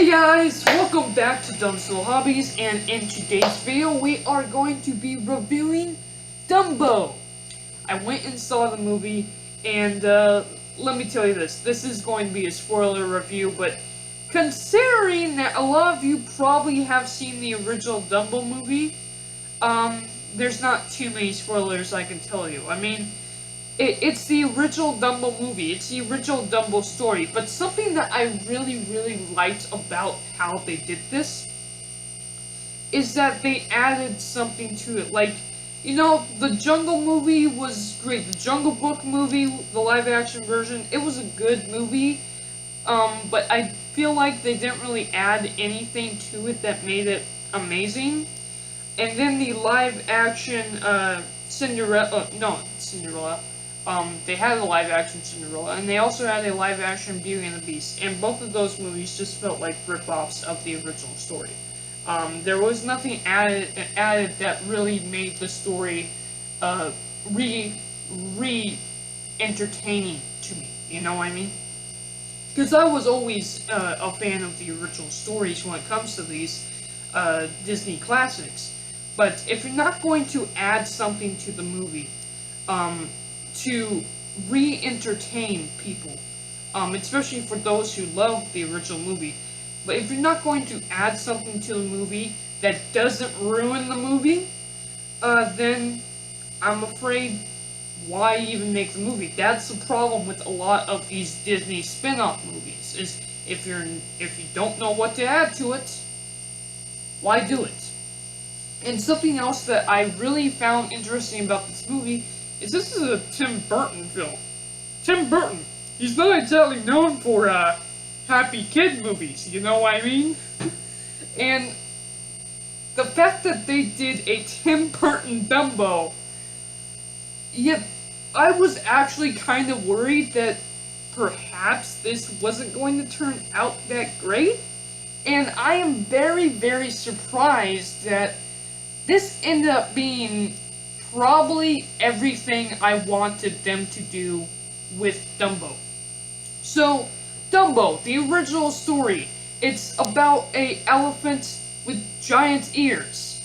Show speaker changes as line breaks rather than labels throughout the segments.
Hey guys, welcome back to Dumb Slow Hobbies, and in today's video we are going to be reviewing Dumbo. I went and saw the movie, and let me tell you this is going to be a spoiler review, but considering that a lot of you probably have seen the original Dumbo movie, there's not too many spoilers I can tell you. I mean, it's the original Dumbo movie, it's the original Dumbo story, but something that I really liked about how they did this is that they added something to it. Like, you know, the Jungle movie was great, the Jungle Book movie, the live-action version, it was a good movie, but I feel like they didn't really add anything to it that made it amazing. And then the live-action, Cinderella, they had a live-action Cinderella, and they also had a live-action Beauty and the Beast, and both of those movies just felt like rip-offs of the original story. There was nothing added that really made the story, re-entertaining to me, you know what I mean? Because I was always, a fan of the original stories when it comes to these, Disney classics. But if you're not going to add something to the movie, to re-entertain people, especially for those who love the original movie. But if you're not going to add something to the movie that doesn't ruin the movie, then I'm afraid why even make the movie? That's the problem with a lot of these Disney spin-off movies, is if you don't know what to add to it, why do it? And something else that I really found interesting about this movie is this is a Tim Burton film. Tim Burton, he's not exactly known for, happy kid movies, you know what I mean? And the fact that they did a Tim Burton Dumbo, yeah, I was actually kind of worried that perhaps this wasn't going to turn out that great. And I am very surprised that this ended up being probably everything I wanted them to do with Dumbo. So, Dumbo, the original story, it's about an elephant with giant ears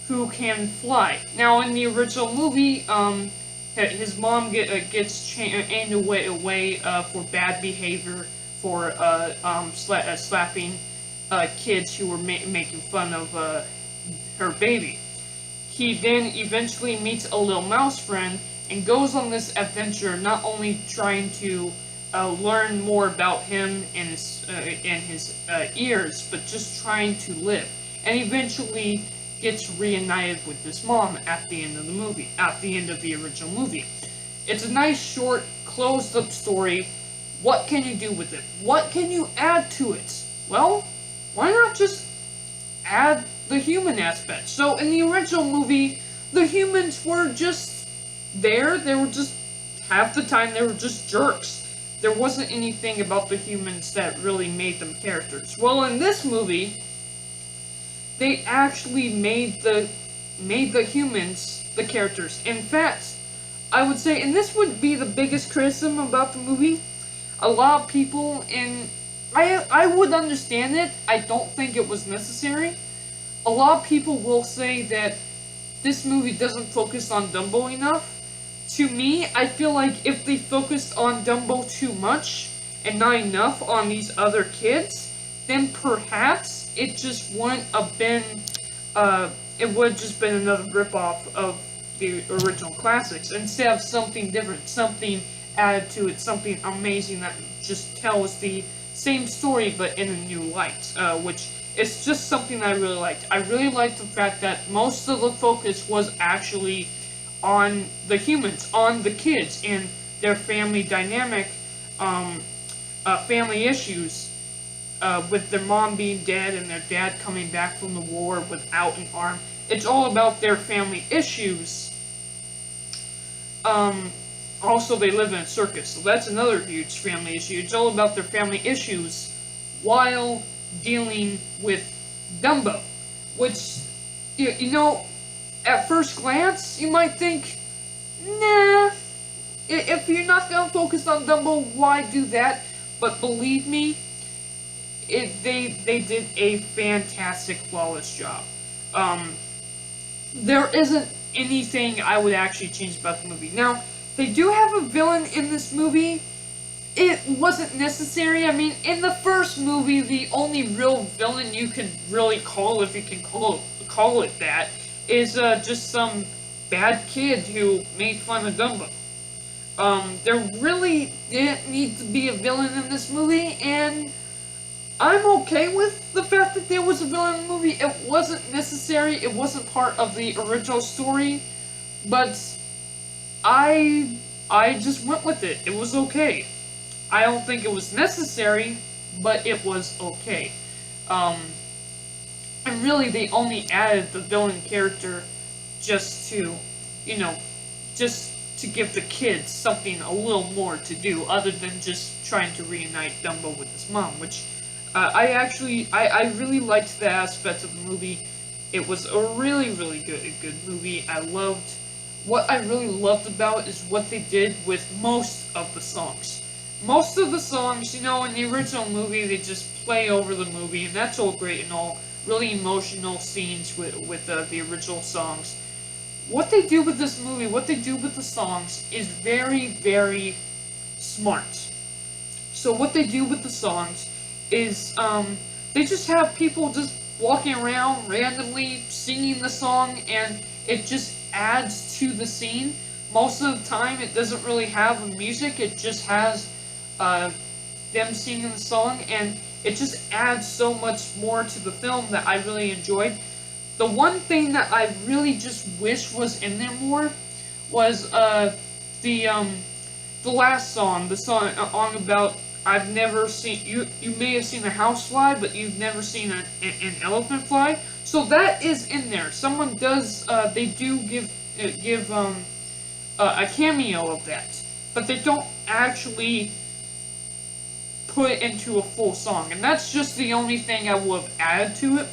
who can fly. Now, in the original movie, his mom gets chained away for bad behavior, for slapping kids who were making fun of her baby. He then eventually meets a little mouse friend and goes on this adventure, not only trying to learn more about him and his ears, but just trying to live. And eventually gets reunited with his mom at the end of the movie, at the end of the original movie. It's a nice, short, closed-up story. What can you do with it? What can you add to it? Well, why not just add the human aspect? So in the original movie, the humans were just there. They were just, half the time, they were just jerks. There wasn't anything about the humans that really made them characters. Well, in this movie, they actually made the humans the characters. In fact, I would say, and this would be the biggest criticism about the movie, a lot of people, and I would understand it, I don't think it was necessary. A lot of people will say that this movie doesn't focus on Dumbo enough. To me, I feel like if they focused on Dumbo too much and not enough on these other kids, then perhaps it just wouldn't have been, it would have just been another ripoff of the original classics, instead of something different, something added to it, something amazing that just tells the same story but in a new light, which it's just something I really liked. I really liked the fact that most of the focus was actually on the humans, on the kids, and their family dynamic, family issues, with their mom being dead and their dad coming back from the war without an arm. It's all about their family issues. Also, they live in a circus, so that's another huge family issue. It's all about their family issues while dealing with Dumbo, which, you know, at first glance, you might think, nah, if you're not going to focus on Dumbo, why do that? But believe me, they did a fantastic, flawless job. There isn't anything I would actually change about the movie. Now, they do have a villain in this movie. It wasn't necessary. I mean, in the first movie, the only real villain you can really call, if you can call it that, is just some bad kid who made fun of Dumbo. There really didn't need to be a villain in this movie, and I'm okay with the fact that there was a villain in the movie. It wasn't necessary, it wasn't part of the original story, but I just went with it. It was okay. I don't think it was necessary, but it was okay. And really, they only added the villain character just to, just to give the kids something a little more to do, other than just trying to reunite Dumbo with his mom, which I really liked that aspect of the movie. It was a really, really good movie. What I really loved about it is what they did with most of the songs. Most of the songs, in the original movie, they just play over the movie, and that's all great and all. Really emotional scenes with the original songs. What they do with this movie, what they do with the songs, is very, very smart. So what they do with the songs is, they just have people just walking around randomly singing the song, and it just adds to the scene. Most of the time, it doesn't really have the music, it just has them singing the song, and it just adds so much more to the film that I really enjoyed. The one thing that I really just wish was in there more was the last song, the song about I've never seen you may have seen a house fly, but you've never seen an elephant fly. So that is in there. Someone does they do give a cameo of that, but they don't actually put it into a full song, and that's just the only thing I would have added to it.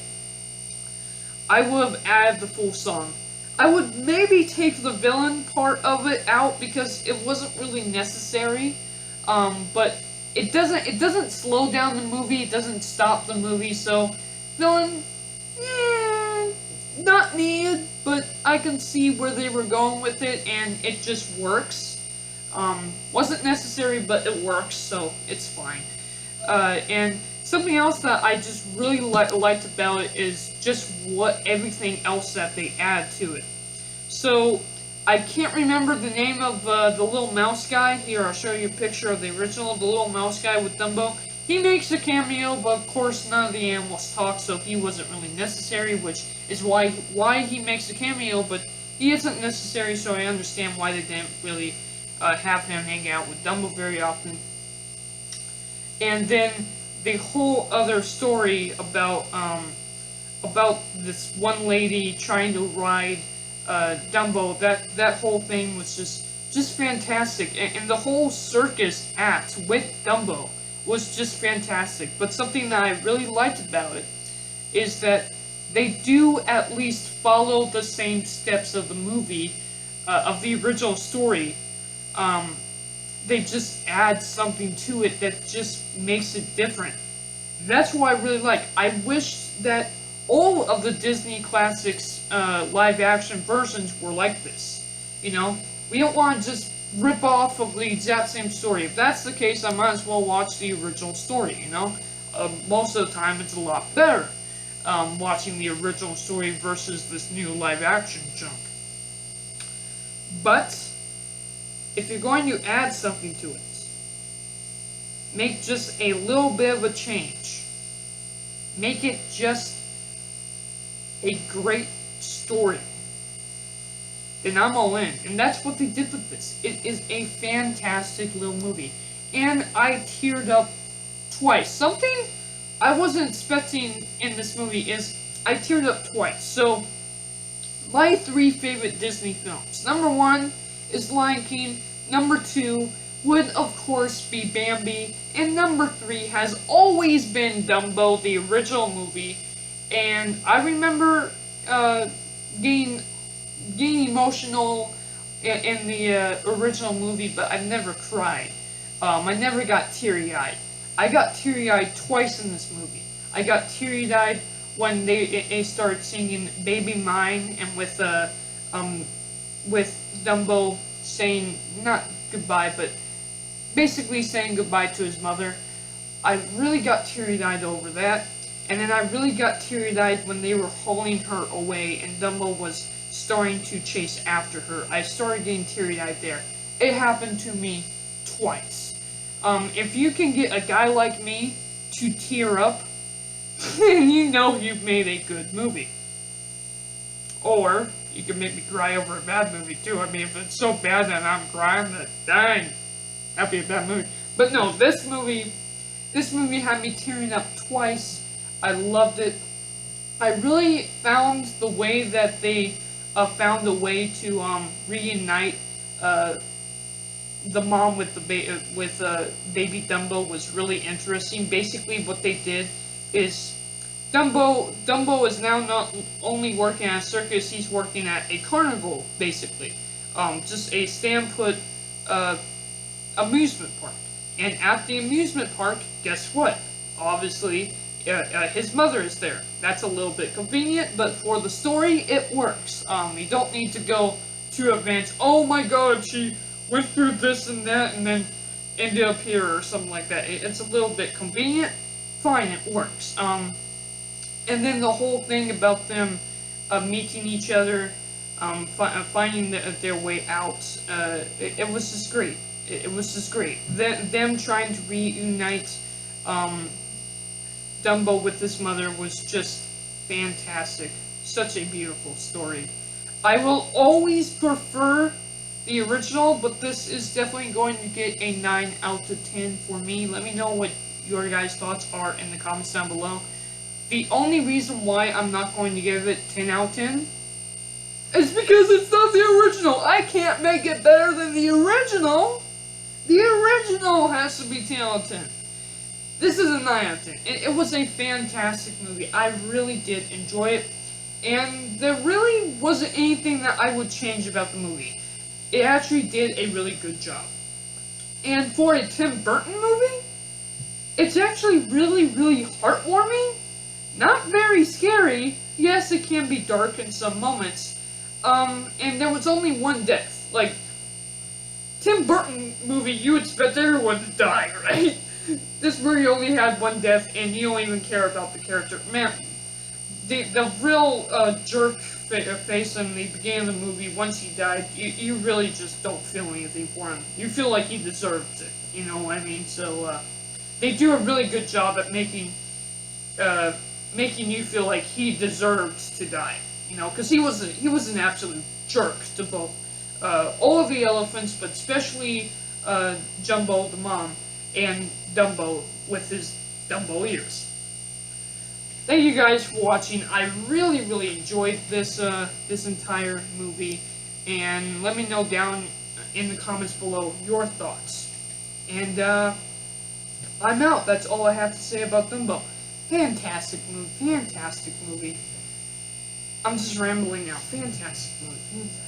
I would have added the full song. I would maybe take the villain part of it out because it wasn't really necessary, but it doesn't slow down the movie, it doesn't stop the movie, so villain, not needed, but I can see where they were going with it, and it just works. Wasn't necessary, but it works, so it's fine. And something else that I just really liked about it is just everything else that they add to it. So, I can't remember the name of the little mouse guy. Here, I'll show you a picture of the original, the little mouse guy with Dumbo. He makes a cameo, but of course none of the animals talk, so he wasn't really necessary, which is why he makes a cameo, but he isn't necessary, so I understand why they didn't really have him hang out with Dumbo very often. And then the whole other story about this one lady trying to ride Dumbo, that whole thing was just fantastic, and the whole circus act with Dumbo was just fantastic. But something that I really liked about it is that they do at least follow the same steps of the movie, of the original story. They just add something to it that just makes it different. That's what I really like. I wish that all of the Disney classics live-action versions were like this. We don't want to just rip off of the exact same story. If that's the case, I might as well watch the original story, most of the time, it's a lot better watching the original story versus this new live-action junk. But if you're going to add something to it, make just a little bit of a change. Make it just a great story. Then I'm all in. And that's what they did with this. It is a fantastic little movie. And I teared up twice. Something I wasn't expecting in this movie is I teared up twice. So, my 3 favorite Disney films. Number 1 is Lion King. Number 2 would, of course, be Bambi. And number 3 has always been Dumbo, the original movie. And I remember getting emotional in the original movie, but I never cried. I never got teary-eyed. I got teary-eyed twice in this movie. I got teary-eyed when they started singing "Baby Mine" and with Dumbo saying not goodbye, but basically saying goodbye to his mother. I really got teary-eyed over that. And then I really got teary-eyed when they were hauling her away and Dumbo was starting to chase after her. I started getting teary-eyed there. It happened to me twice. If you can get a guy like me to tear up, then you know you've made a good movie. Or, you can make me cry over a bad movie too. I mean, if it's so bad that I'm crying, then dang, that'd be a bad movie. But no, this movie had me tearing up twice. I loved it. I really found the way that they found a way to reunite the mom with baby Dumbo was really interesting. Basically, what they did is Dumbo is now not only working at a circus; he's working at a carnival, basically, just a stand-put amusement park. And at the amusement park, guess what? Obviously, his mother is there. That's a little bit convenient, but for the story, it works. You don't need to go too advanced. Oh my God, she went through this and that, and then ended up here or something like that. It's a little bit convenient. Fine, it works. And then the whole thing about them meeting each other, finding their way out. It was just great. It was just great. Them trying to reunite Dumbo with his mother was just fantastic. Such a beautiful story. I will always prefer the original, but this is definitely going to get a 9 out of 10 for me. Let me know what your guys' thoughts are in the comments down below. The only reason why I'm not going to give it 10 out of 10 is because it's not the original. I can't make it better than the original. The original has to be 10 out of 10. This is a 9 out of 10. It was a fantastic movie. I really did enjoy it. And there really wasn't anything that I would change about the movie. It actually did a really good job. And for a Tim Burton movie, it's actually really, really heartwarming. Not very scary. Yes, it can be dark in some moments. And there was only one death. Like, Tim Burton movie, you expect everyone to die, right? This movie only had one death, and you don't even care about the character. Man, the real jerk face in the beginning of the movie, once he died, you really just don't feel anything for him. You feel like he deserved it, you know what I mean? So, they do a really good job at making you feel like he deserved to die, you know, because he was an absolute jerk to both all of the elephants, but especially Jumbo, the mom, and Dumbo with his Dumbo ears. Thank you guys for watching. I really, really enjoyed this this entire movie, and let me know down in the comments below your thoughts. And I'm out. That's all I have to say about Dumbo. Fantastic movie. Fantastic movie. I'm just rambling now. Fantastic movie. Fantastic.